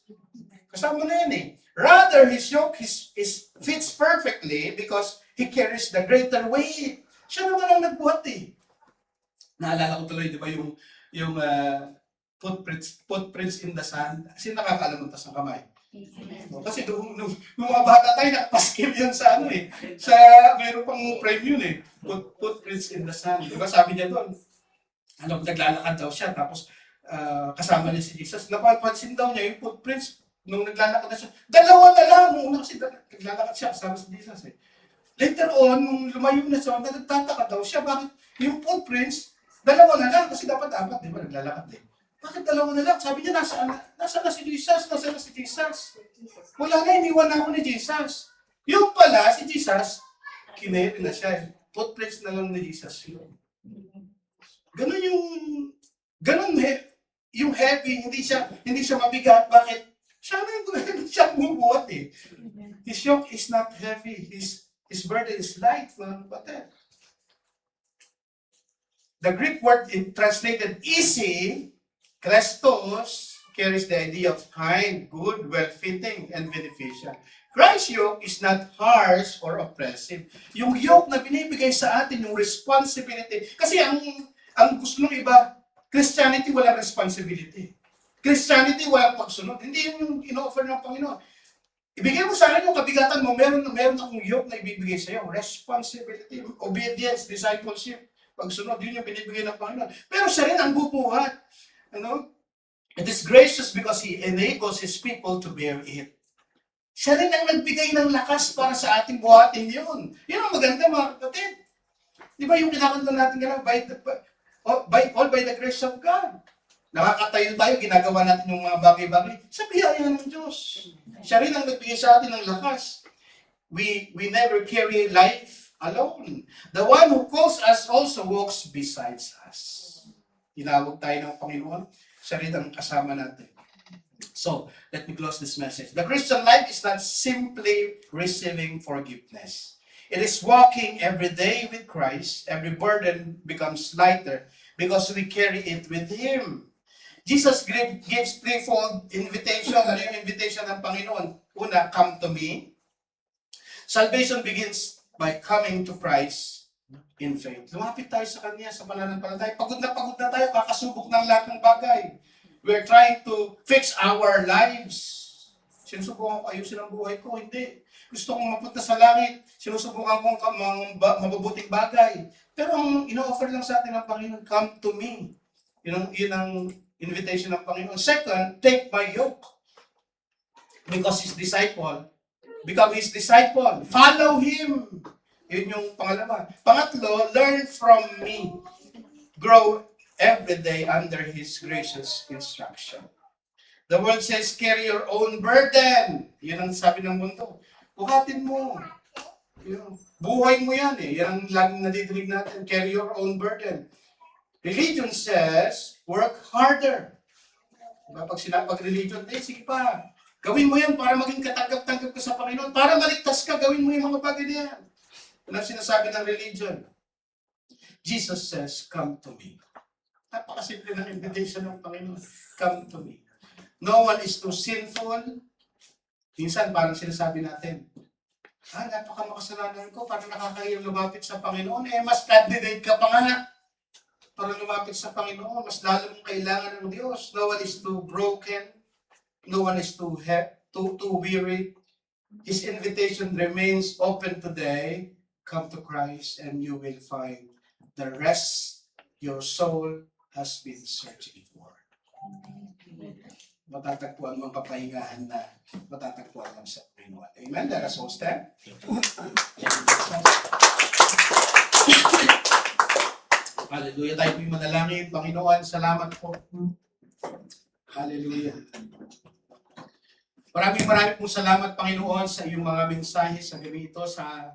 Kasama na yan eh. Rather, His yoke fits perfectly because He carries the greater weight. Siya naman ang nagbuhat eh. Naalala ko tuloy, di ba, yung footprints in the sand. Kasi nakakaalam ng tas ng kamay. Kasi nung mga bata tayo, nakapaskip yun sa ano eh. Sa, mayroon pang frame yun eh. Footprints in the sand. Diba sabi niya doon, naglalakad daw siya, tapos kasama niya si Jesus. Napapansin daw niya yung footprints nung naglalakad na siya. Dalawa na lang. Nung una kasi naglalakad siya kasama si Jesus eh. Later on, nung lumayo na siya, nagtataka daw siya. Bakit yung footprints, dalawa na lang. Kasi dapat apat, di ba? Naglalakad eh. Bakit dalawa na lang? Sabi niya, nasa na si Jesus? Nasa na si Jesus? Wala na, iniwan na ako ni Jesus. Yung pala, si Jesus, kineri na siya. Footprints na lang ni Jesus yun. Ganun yung heavy, hindi siya mabigat. Bakit? Siya bumubuhat eh. His yoke is not heavy. His burden is light. The Greek word translated easy, Christos, carries the idea of kind, good, well-fitting, and beneficial. Christ's yoke is not harsh or oppressive. Yung yoke na binibigay sa atin, yung responsibility. Kasi ang gusto ng iba, Christianity walang responsibility. Christianity walang pagsunod. Hindi yung ino-offer ng Panginoon. Ibigay mo sa akin yung kabigatan mo, meron akong yoke na ibibigay sa iyo. Responsibility, obedience, discipleship, pagsunod, yun yung binibigay ng Panginoon. Pero siya rin ang bubuhat. It is gracious because He enables His people to bear it. Siya rin ang nagbigay ng lakas para sa ating buhatin yun. Yun ang maganda mga kapatid. Di ba yung kinakanta natin gano'n, by the grace of God. Nakakatayo tayo, ginagawa natin yung mga bagay-bagay. Sa biyaya ng Diyos. Siya rin ang nagbigay sa atin ng lakas. We never carry life alone. The one who calls us also walks besides us. Tinawag tayo ng Panginoon. Siya rin ang kasama natin. So, let me close this message. The Christian life is not simply receiving forgiveness. It is walking every day with Christ. Every burden becomes lighter because we carry it with Him. Jesus gives threefold invitation. Ano yung invitation ng Panginoon? Una, come to me. Salvation begins by coming to Christ in faith. Lumapit tayo sa Kanya sa pananampalataya. Pagod na tayo, kakasubok ng lahat ng bagay. We're trying to fix our lives. Sinusubukan ko ayusin ang buhay ko. Hindi. Gusto kong mapunta sa langit. Sinusubukan kong mabubuting bagay. Pero ang ino-offer lang sa atin ng Panginoon, come to me. Yun ang invitation ng Panginoon. Second, take my yoke. Because His disciple. Become His disciple. Follow Him. Yun yung pangalawa. Pangatlo, learn from me. Grow every day under His gracious instruction. The world says, carry your own burden. Yun ang sabi ng mundo. Buhatin mo. Buhay mo yan eh. Yan ang laging nadidinig natin. Carry your own burden. Religion says, work harder. Diba? Pag religion, sige pa. Gawin mo yan para maging katanggap-tanggap ka sa Panginoon. Para maligtas ka, gawin mo yung mga bagay na yan. Ano ang sinasabi ng religion? Jesus says, come to me. Napakasimple ng invitation ng Panginoon. Come to me. No one is too sinful. Minsan parang sinasabi natin, napakamakasalanan ko, parang nakakahiyang lumapit sa Panginoon. Mas candidate ka pa nga para lumapit sa Panginoon. Mas lalo mong kailangan ng Diyos. No one is too broken. No one is too weary. His invitation remains open today. Come to Christ and you will find the rest your soul has been searching for. Matatagpuan mo ang kapahingahan na matatagpuan lang sa Panginoon. Amen? Let us all stand. Hallelujah. Tayo po'y manalangin. Panginoon, salamat po. Hallelujah. Maraming pong salamat, Panginoon, sa iyong mga mensahe sa gabi ito, sa